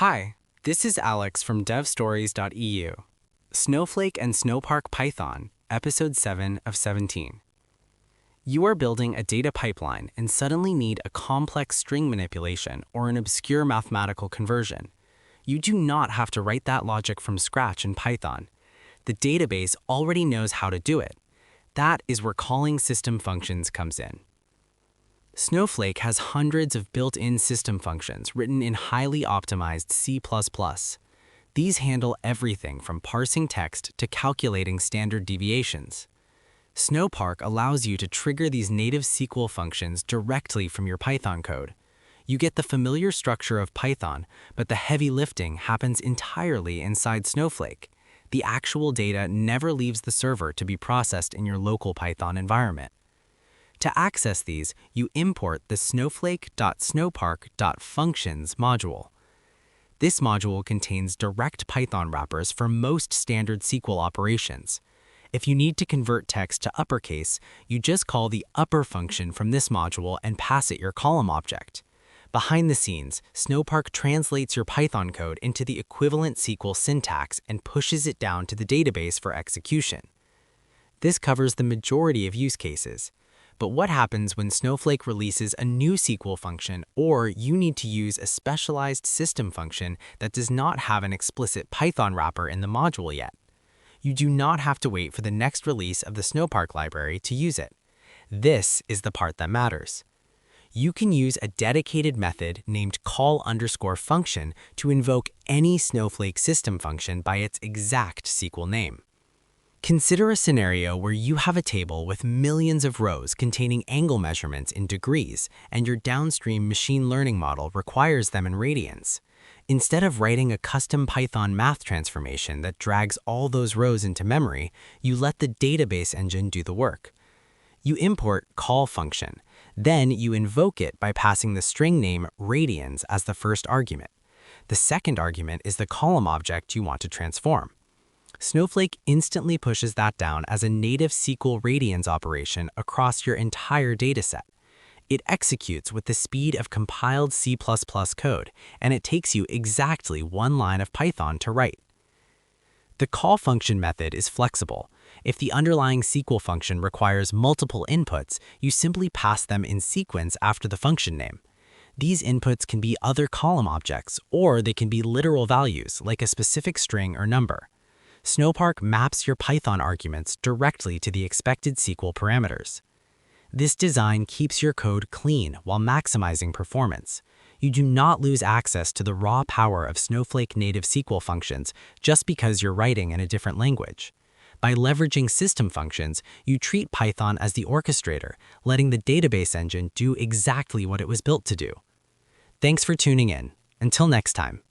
Hi, this is Alex from devstories.eu. Snowflake and Snowpark Python, Episode 7 of 17. You are building a data pipeline and suddenly need a complex string manipulation or an obscure mathematical conversion. You do not have to write that logic from scratch in Python. The database already knows how to do it. That is where calling system functions comes in. Snowflake has hundreds of built-in system functions written in highly optimized C++. These handle everything from parsing text to calculating standard deviations. Snowpark allows you to trigger these native SQL functions directly from your Python code. You get the familiar structure of Python, but the heavy lifting happens entirely inside Snowflake. The actual data never leaves the server to be processed in your local Python environment. To access these, you import the snowflake.snowpark.functions module. This module contains direct Python wrappers for most standard SQL operations. If you need to convert text to uppercase, you just call the upper function from this module and pass it your column object. Behind the scenes, Snowpark translates your Python code into the equivalent SQL syntax and pushes it down to the database for execution. This covers the majority of use cases. But what happens when Snowflake releases a new SQL function or you need to use a specialized system function that does not have an explicit Python wrapper in the module yet? You do not have to wait for the next release of the Snowpark library to use it. This is the part that matters. You can use a dedicated method named call_function to invoke any Snowflake system function by its exact SQL name. Consider a scenario where you have a table with millions of rows containing angle measurements in degrees, and your downstream machine learning model requires them in radians. Instead of writing a custom Python math transformation that drags all those rows into memory, you let the database engine do the work. You import call function. Then you invoke it by passing the string name radians as the first argument. The second argument is the column object you want to transform. Snowflake instantly pushes that down as a native SQL radians operation across your entire dataset. It executes with the speed of compiled C++ code, and it takes you exactly one line of Python to write. The call function method is flexible. If the underlying SQL function requires multiple inputs, you simply pass them in sequence after the function name. These inputs can be other column objects, or they can be literal values like a specific string or number. Snowpark maps your Python arguments directly to the expected SQL parameters. This design keeps your code clean while maximizing performance. You do not lose access to the raw power of Snowflake native SQL functions just because you're writing in a different language. By leveraging system functions, you treat Python as the orchestrator, letting the database engine do exactly what it was built to do. Thanks for tuning in. Until next time.